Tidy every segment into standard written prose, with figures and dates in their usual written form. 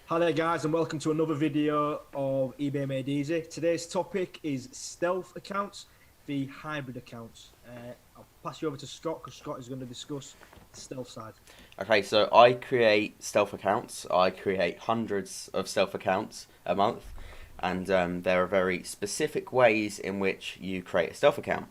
Hi there guys and welcome to another video of eBay Made Easy. Today's topic is stealth accounts v hybrid accounts. I'll pass you over to Scott because Scott is going to discuss the stealth side. Okay, so I create stealth accounts. I create hundreds of stealth accounts a month, and there are very specific ways in which you create a stealth account.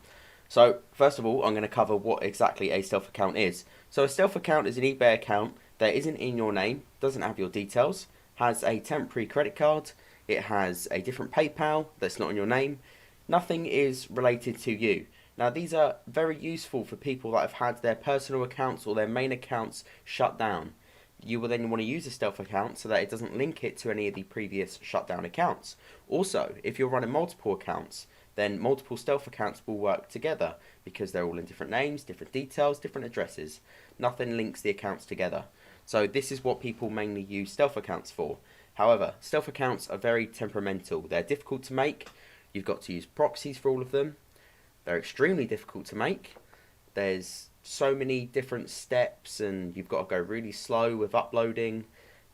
So, first of all, I'm going to cover what exactly a stealth account is. So, a stealth account is an eBay account that isn't in your name, doesn't have your details, has a temporary credit card, it has a different PayPal that's not in your name. Nothing is related to you. Now, these are very useful for people that have had their personal accounts or their main accounts shut down. You will then want to use a stealth account so that it doesn't link it to any of the previous shutdown accounts. Also, if you're running multiple accounts, then multiple stealth accounts will work together because they're all in different names, different details, different addresses. Nothing links the accounts together. So this is what people mainly use stealth accounts for. However, stealth accounts are very temperamental. They're difficult to make. You've got to use proxies for all of them. They're extremely difficult to make. There's so many different steps and you've got to go really slow with uploading.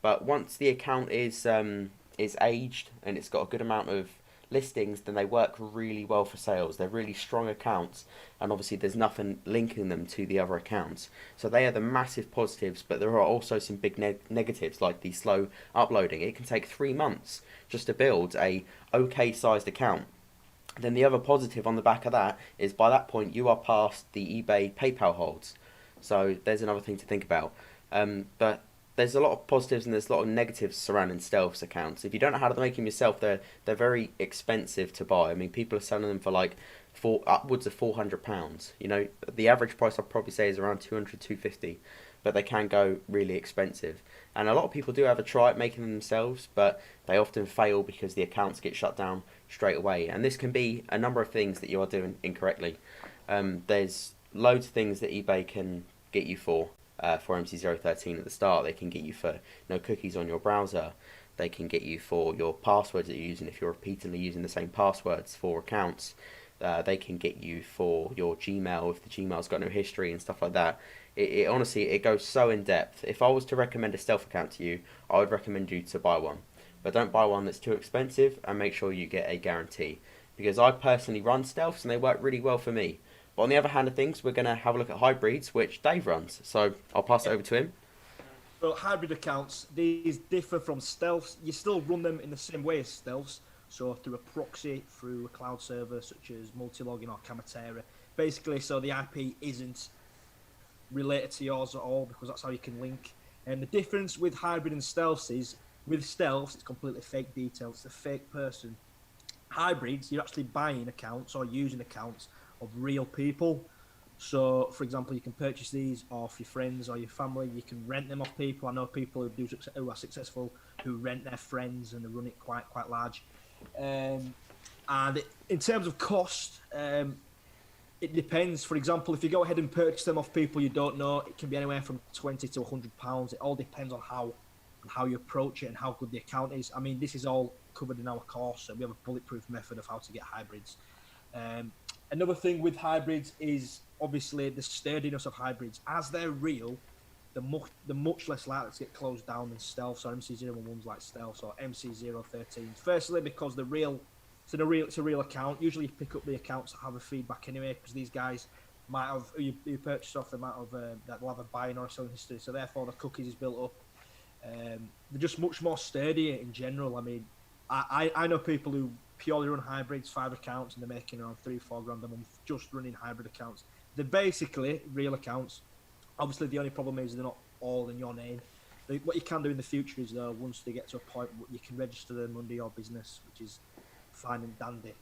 But once the account is aged and it's got a good amount of listings, then they work really well for sales. They're really strong accounts, and obviously there's nothing linking them to the other accounts. So they are the massive positives, but there are also some big negatives like the slow uploading. It can take 3 months just to build a okay sized account. Then the other positive on the back of that is by that point you are past the eBay PayPal holds. So there's another thing to think about. But there's a lot of positives and there's a lot of negatives surrounding stealth accounts. If you don't know how to make them yourself, they're very expensive to buy. I mean, people are selling them for like upwards of £400. You know, the average price I'd probably say is around 200, 250, but they can go really expensive. And a lot of people do have a try at making them themselves, but they often fail because the accounts get shut down straight away. And this can be a number of things that you are doing incorrectly. There's loads of things that eBay can get you for MC013 at the start. They can get you for no cookies on your browser. They can get you for your passwords that you're using if you're repeatedly using the same passwords for accounts. They can get you for your Gmail if the Gmail's got no history and stuff like that. It honestly, it goes so in depth. If I was to recommend a stealth account to you, I would recommend you to buy one. But don't buy one that's too expensive, and make sure you get a guarantee. Because I personally run stealths and they work really well for me. But on the other hand of things, we're going to have a look at hybrids, which Dave runs. So I'll pass it over to him. So hybrid accounts, these differ from stealths. You still run them in the same way as stealths. So through a proxy, through a cloud server such as Multilogin or Kamatera. Basically, so the IP isn't related to yours at all because that's how you can link. And the difference with hybrid and stealths is with stealths, it's completely fake details. It's a fake person. Hybrids, you're actually buying accounts or using accounts of real people. So, for example, you can purchase these off your friends or your family. You can rent them off people. I know people who are successful who rent their friends and they run it quite large. And in terms of cost, it depends. For example, if you go ahead and purchase them off people you don't know, it can be anywhere from £20 to £100. It all depends on how you approach it and how good the account is. I mean, this is all covered in our course, and we have a bulletproof method of how to get hybrids. Another thing with hybrids is obviously the sturdiness of hybrids. As they're real, they're much less likely to get closed down than stealths or MC011s like stealths or MC013s. Firstly, because they're real. It's a real account. Usually, you pick up the accounts that have a feedback anyway, because these guys might have you purchased off. They might have that will have a buying or a selling history. So therefore, the cookies is built up. They're just much more sturdy in general. I mean, I know people who purely run hybrids, 5 accounts, and they're making around 3-4 grand a month just running hybrid accounts. They're basically real accounts. Obviously, the only problem is they're not all in your name. What you can do in the future is, though, once they get to a point, you can register them under your business, which is fine and dandy.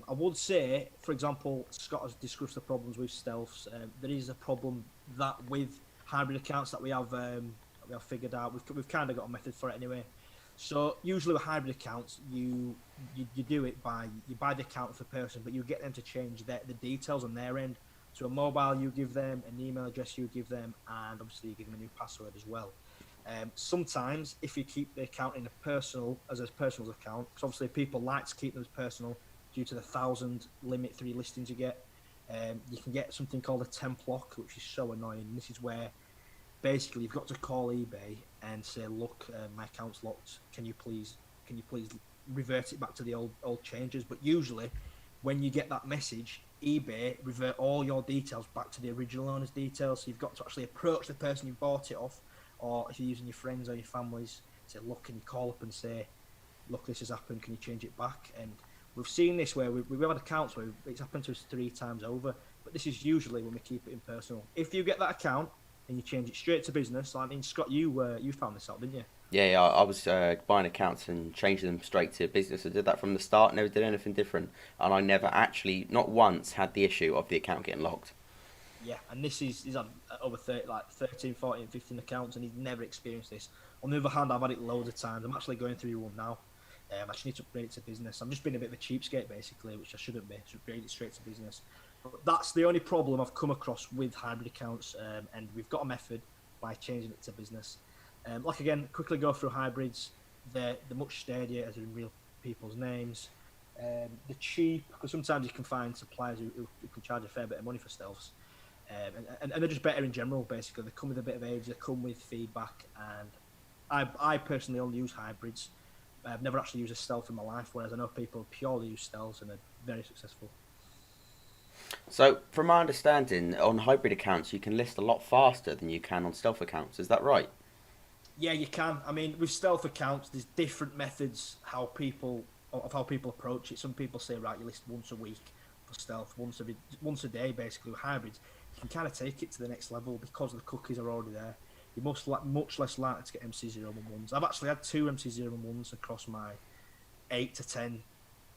I would say, for example, Scott has discussed the problems with stealths. There is a problem that with hybrid accounts that we have figured out. We've kind of got a method for it anyway. So usually with hybrid accounts, you do it by you buy the account for the person, but you get them to change the details on their end. So a mobile you give them, an email address you give them, and obviously you give them a new password as well. Sometimes if you keep the account in as a personal account, because obviously people like to keep them as personal due to the 1,000 limit 3 listings you get, you can get something called a temp lock, which is so annoying. This is where basically you've got to call eBay and say, look, my account's locked. Can you please revert it back to the old changes? But usually, when you get that message, eBay revert all your details back to the original owner's details. So you've got to actually approach the person you bought it off, or if you're using your friends or your families, say, look, can you call up and say, look, this has happened, can you change it back? And we've seen this where we've had accounts where it's happened to us 3 times over, but this is usually when we keep it impersonal. If you get that account and you change it straight to business, I mean, Scott, you found this out, didn't you? Yeah, I was buying accounts and changing them straight to business. I did that from the start, never did anything different, and I never actually, not once, had the issue of the account getting locked. Yeah, and he's had over 30, like 13, 14, 15 accounts, and he's never experienced this. On the other hand, I've had it loads of times. I'm actually going through one now. I just need to upgrade it to business. I'm just being a bit of a cheapskate, basically, which I shouldn't be. I should upgrade it straight to business. But that's the only problem I've come across with hybrid accounts, and we've got a method by changing it to business. Like again, quickly go through hybrids. They're much steadier as in real people's names. They're cheap because sometimes you can find suppliers who can charge a fair bit of money for stealths. And they're just better in general, basically. They come with a bit of age, they come with feedback, and I personally only use hybrids. I've never actually used a stealth in my life, whereas I know people purely use stealths and are very successful. So, from my understanding, on hybrid accounts, you can list a lot faster than you can on stealth accounts. Is that right? Yeah, you can. I mean, with stealth accounts, there's different methods how people approach it. Some people say, right, you list once a week for stealth, once a day, basically. With hybrids, you can kind of take it to the next level because the cookies are already there. You're much less likely to get MC011s. I've actually had 2 MC011s across my 8 to 10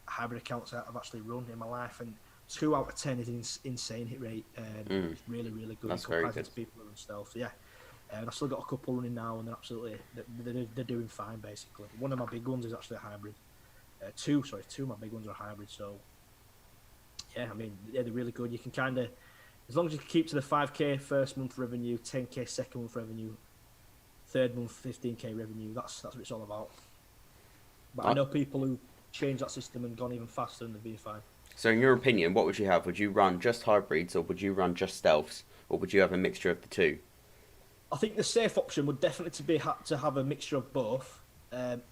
hybrid accounts I've actually run in my life, and 2 out of 10 is insane hit rate. It's really, really good. That's very good. To people who run stealth. So, yeah. And I've still got a couple running now, and they're doing fine, basically. One of my big ones is actually a hybrid. Two of my big ones are hybrid. So, yeah, I mean, yeah, they're really good. You can kind of, as long as you keep to the 5k first month revenue, 10k second month revenue, third month 15k revenue. That's what it's all about. But I know people who changed that system and gone even faster, and they've been fine. So, in your opinion, what would you have? Would you run just hybrids, or would you run just stealths, or would you have a mixture of the two? I think the safe option would definitely be to have a mixture of both.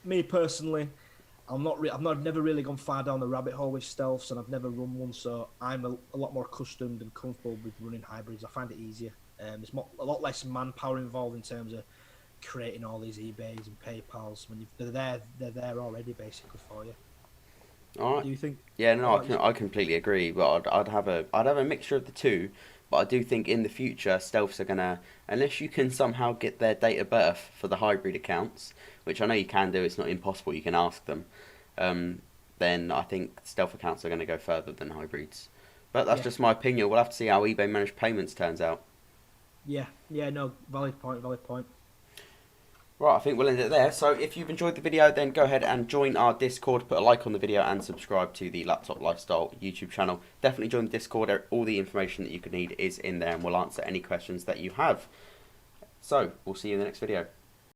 Me personally, I've never really gone far down the rabbit hole with stealths, and I've never run one, so I'm a lot more accustomed and comfortable with running hybrids. I find it easier. There's a lot less manpower involved in terms of creating all these eBays and PayPals. When they're there already, basically for you. All right. What do you think? Yeah, no, I completely agree. But I'd have a mixture of the two. But I do think in the future, stealths are gonna, unless you can somehow get their date of birth for the hybrid accounts, which I know you can do. It's not impossible. You can ask them. Then I think stealth accounts are going to go further than hybrids. But that's just my opinion. We'll have to see how eBay managed payments turns out. Yeah, no, valid point. Right, I think we'll end it there. So if you've enjoyed the video, then go ahead and join our Discord, put a like on the video, and subscribe to the Laptop Lifestyle YouTube channel. Definitely join the Discord. All the information that you could need is in there, and we'll answer any questions that you have. So we'll see you in the next video.